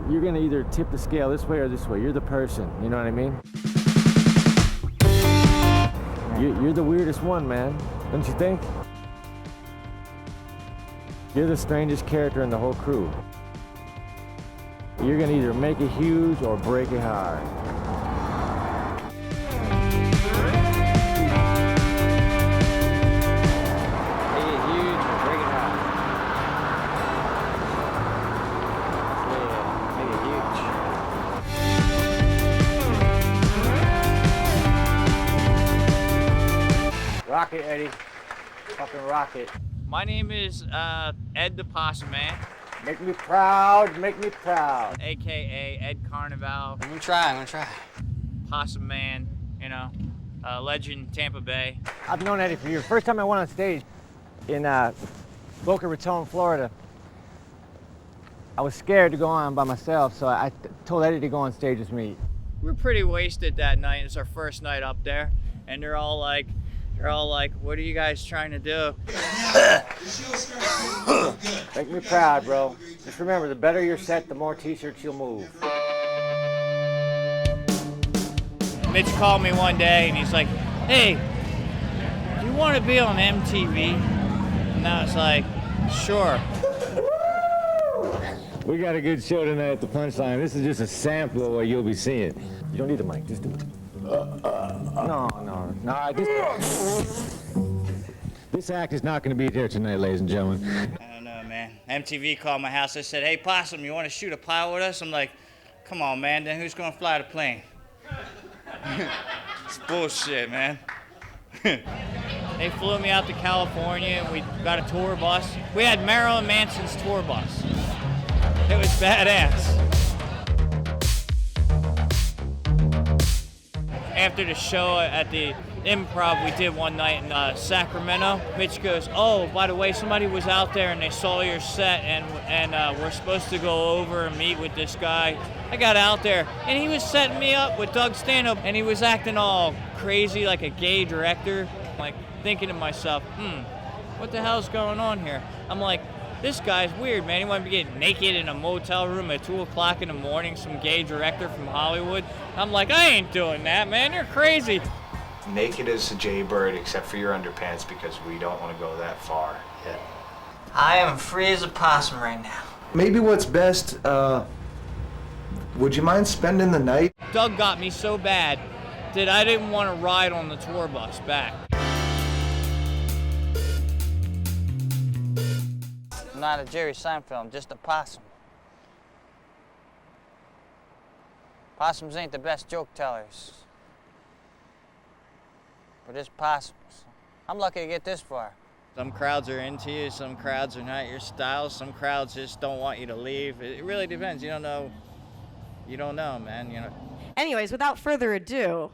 you're gonna either tip the scale this way or this way. You're the person, you know what I mean? You're the weirdest one, man, don't you think? You're the strangest character in the whole crew. You're gonna either make it huge or break it hard. Make it huge or break it hard. Yeah, make it huge. Rock it, Eddie. Fucking rock it. My name is Ed the Possum Man. Make me proud, make me proud. AKA Ed Carnevale. I'm gonna try. Possum Man, you know, legend Tampa Bay. I've known Eddie for years. First time I went on stage in Boca Raton, Florida, I was scared to go on by myself, so I told Eddie to go on stage with me. We were pretty wasted that night. It's our first night up there, and they're all like, what are you guys trying to do? Make me proud, bro. Just remember, the better your set, the more t-shirts you'll move. Mitch called me one day, and he's like, hey, do you want to be on MTV? And I was like, sure. We got a good show tonight at the Punchline. This is just a sample of what you'll be seeing. You don't need the mic, just do it. No, this act is not going to be there tonight, ladies and gentlemen. I don't know, man. MTV called my house. They said, hey, Possum, you want to shoot a pilot with us? I'm like, come on, man. Then who's going to fly the plane? It's bullshit, man. They flew me out to California, and we got a tour bus. We had Marilyn Manson's tour bus. It was badass. After the show at the Improv we did one night in Sacramento, Mitch goes, oh, by the way, somebody was out there and they saw your set and we're supposed to go over and meet with this guy. I got out there and he was setting me up with Doug Stanhope and he was acting all crazy like a gay director. Like thinking to myself, what the hell's going on here? I'm like, this guy's weird, man. He wanted to get naked in a motel room at 2 o'clock in the morning, some gay director from Hollywood. I'm like, I ain't doing that, man. You're crazy. Naked as a jaybird except for your underpants because we don't want to go that far yet. I am free as a possum right now. Maybe what's best, would you mind spending the night? Doug got me so bad that I didn't want to ride on the tour bus back. I'm not a Jerry Seinfeld, I'm just a possum. Possums ain't the best joke tellers. But it's possums. I'm lucky to get this far. Some crowds are into you, some crowds are not your style, some crowds just don't want you to leave. It really depends. You don't know, man. You know. Anyways, without further ado,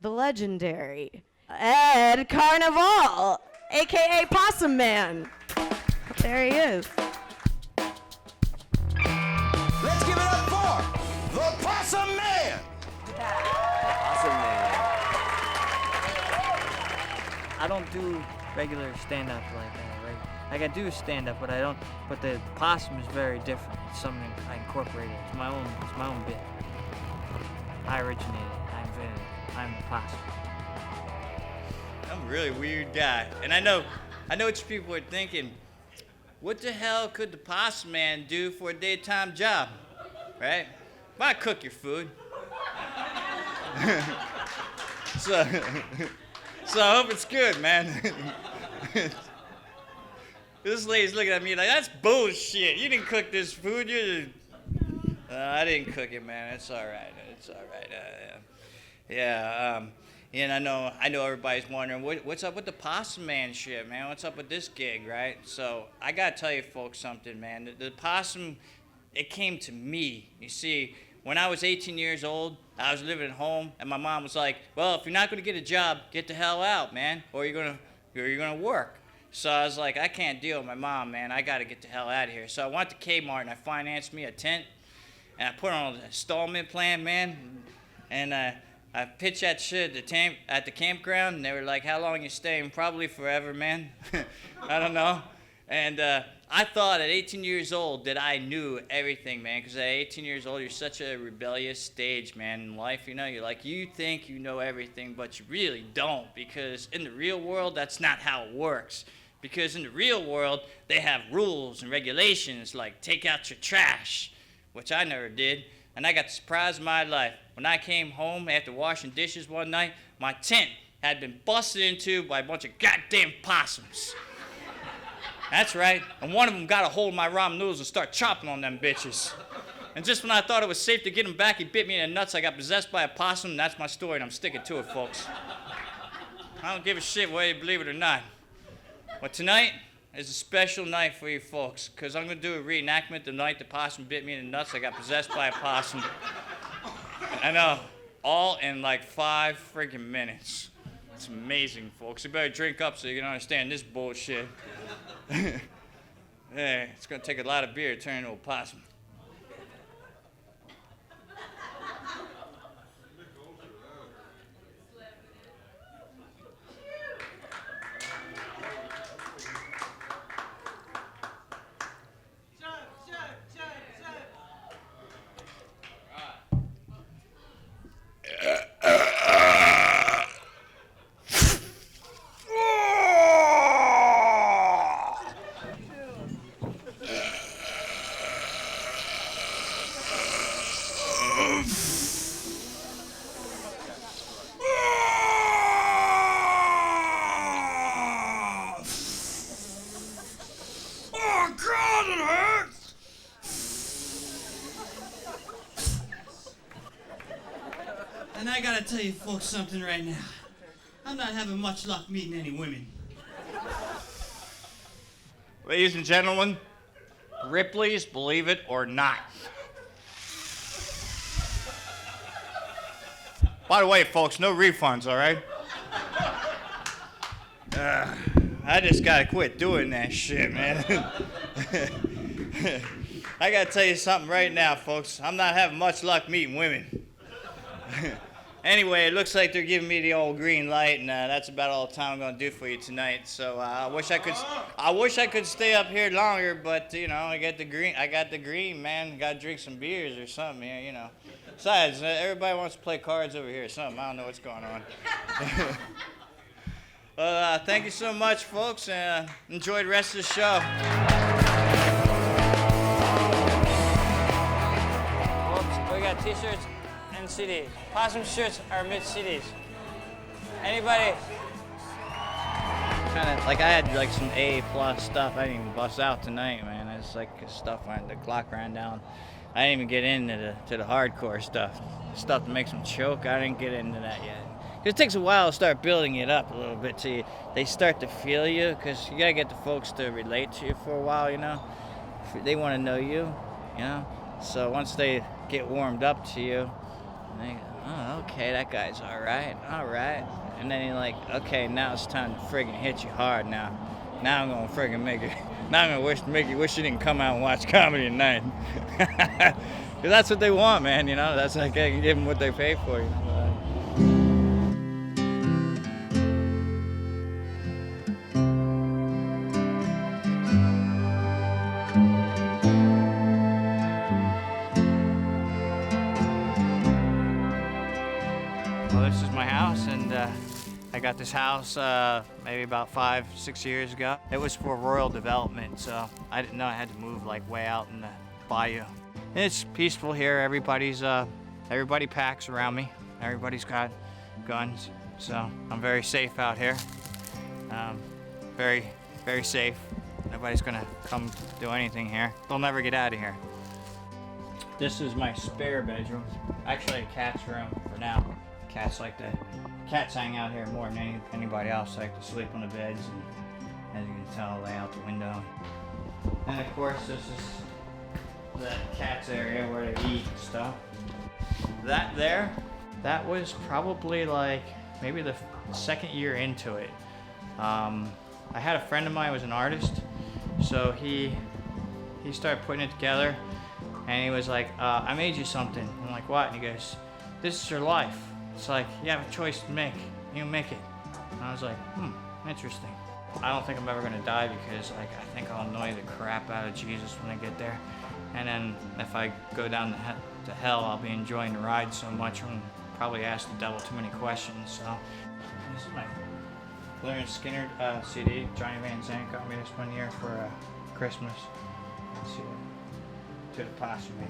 the legendary Ed Carnevale, aka Possum Man. There he is. Let's give it up for the Possum Man! Possum Man. I don't do regular stand-up like that, right? Like I do stand-up, but I don't. But the possum is very different. It's something I incorporated. It's my own bit. I originated it. I invented it. I'm the possum. I'm a really weird guy, and I know what people are thinking. What the hell could the Possum Man do for a daytime job, right? Why cook your food? so I hope it's good, man. This lady's looking at me like, that's bullshit. You didn't cook this food. I didn't cook it, man. It's all right. It's all right. And I know everybody's wondering, what's up with the Possum Man shit, man? What's up with this gig, right? So I got to tell you folks something, man. The possum, it came to me. You see, when I was 18 years old, I was living at home, and my mom was like, well, if you're not going to get a job, get the hell out, man, or you're going to work. So I was like, I can't deal with my mom, man. I got to get the hell out of here. So I went to Kmart, and I financed me a tent, and I put on an installment plan, man, and I pitched that shit at the campground, and they were like, how long you staying? Probably forever, man. I don't know. And I thought at 18 years old that I knew everything, man, because at 18 years old, you're such a rebellious stage, man, in life, you know? You're like, you think you know everything, but you really don't, because in the real world, that's not how it works. Because in the real world, they have rules and regulations, like take out your trash, which I never did. And I got the surprise of my life. When I came home after washing dishes one night, my tent had been busted into by a bunch of goddamn possums. That's right, and one of them got a hold of my ramen noodles and started chopping on them bitches. And just when I thought it was safe to get him back, he bit me in the nuts. I got possessed by a possum, and that's my story, and I'm sticking to it, folks. I don't give a shit whether you believe it or not. But tonight is a special night for you folks, because I'm going to do a reenactment the night the possum bit me in the nuts. I got possessed by a possum. I know, all in like 5 freaking minutes. It's amazing, folks. You better drink up so you can understand this bullshit. Hey, it's gonna take a lot of beer to turn into a possum. And I gotta tell you folks something right now. I'm not having much luck meeting any women. Ladies and gentlemen, Ripley's Believe It or Not. By the way, folks, no refunds, all right? I just gotta quit doing that shit, man. I gotta tell you something right now, folks. I'm not having much luck meeting women. Anyway, it looks like they're giving me the old green light, and that's about all the time I'm gonna do for you tonight. So I wish I could stay up here longer, but you know, I got the green, man. Gotta drink some beers or something here, you know. Besides, everybody wants to play cards over here or something. I don't know what's going on. Well, thank you so much, folks. Enjoy the rest of the show. Folks, we got t-shirts and CDs. Possum shirts are Mitch CDs. Anybody? Kind of like I had like some A+ stuff. I didn't even bust out tonight, man. It's like stuff when the clock ran down. I didn't even get into the hardcore stuff. Stuff that makes them choke. I didn't get into that yet. Because it takes a while to start building it up a little bit till they start to feel you. Because you gotta get the folks to relate to you for a while, you know. They want to know you, you know. So once they get warmed up to you, they go, oh, okay, that guy's all right. And then you're like, okay, now it's time to friggin' hit you hard now. Now I'm gonna friggin' make it. Now I'm gonna make you wish you didn't come out and watch comedy tonight. Because that's what they want, man, you know. That's like I can give them what they pay for, you know. Well, this is my house, and I got this house maybe about 5-6 years ago. It was for rural development, so I didn't know I had to move like way out in the bayou. And it's peaceful here. Everybody packs around me. Everybody's got guns, so I'm very safe out here. Very, very safe. Nobody's gonna come do anything here. They'll never get out of here. This is my spare bedroom. Actually, a cat's room for now. Cats hang out here more than anybody else. They like to sleep on the beds, and as you can tell, lay out the window. And of course, this is the cat's area where they eat and stuff. That was probably like maybe the second year into it. I had a friend of mine who was an artist, so he started putting it together, and he was like, I made you something. I'm like, what? And he goes, this is your life. It's like, you have a choice to make. You make it. And I was like, interesting. I don't think I'm ever gonna die because like I think I'll annoy the crap out of Jesus when I get there. And then if I go down to hell, I'll be enjoying the ride so much and probably ask the devil too many questions. So this is my Leonard Skinner CD. Johnny Van Zandt got me this one year for Christmas. Let's see it. To the Possum Man.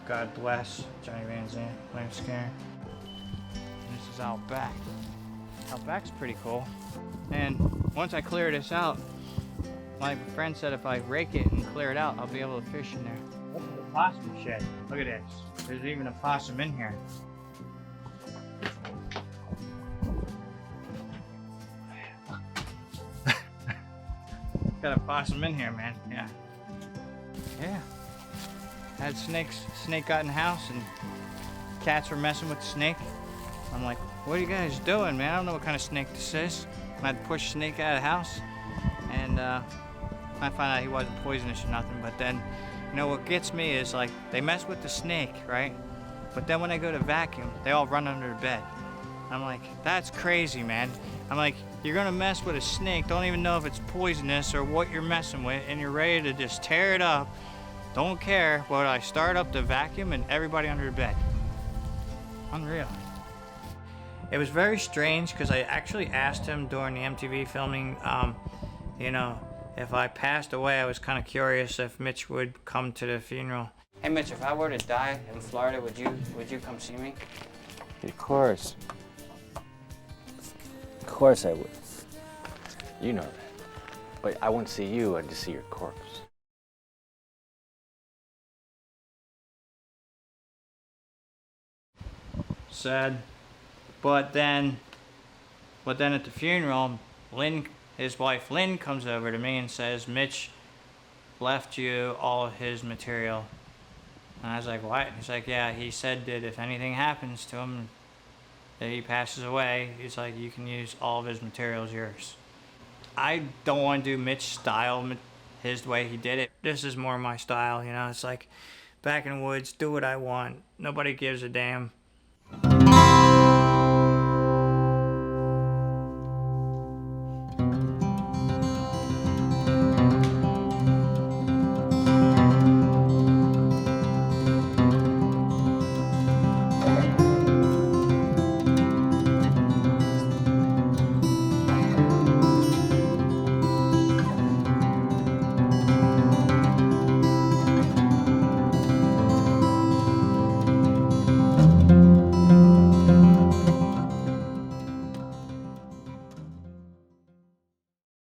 God bless Johnny Van Zandt, Leonard Skinner. And this is out back. Out back's pretty cool. And once I clear this out, my friend said if I rake it and clear it out, I'll be able to fish in there. Look at the possum shed. Look at this. There's even a possum in here. Got a possum in here, man. Yeah. Yeah. Had snake got in the house and cats were messing with the snake. I'm like, what are you guys doing, man? I don't know what kind of snake this is. I had to push snake out of the house, and I found out he wasn't poisonous or nothing. But then, you know, what gets me is like they mess with the snake, right? But then when they go to vacuum, they all run under the bed. I'm like, that's crazy, man. I'm like, you're gonna mess with a snake, don't even know if it's poisonous or what you're messing with, and you're ready to just tear it up. Don't care, but I start up the vacuum and everybody under the bed. Unreal. It was very strange because I actually asked him during the MTV filming, you know, if I passed away, I was kind of curious if Mitch would come to the funeral. Hey Mitch, if I were to die in Florida, would you come see me? Of course. Of course I would. You know that. But I wouldn't see you, I'd just see your corpse. Sad. But then at the funeral, Lynn, his wife Lynn, comes over to me and says, Mitch left you all of his material. And I was like, what? He's like, yeah, he said that if anything happens to him, that he passes away, he's like, you can use all of his materials, yours. I don't want to do Mitch's style, his way he did it. This is more my style, you know. It's like, back in the woods, do what I want. Nobody gives a damn.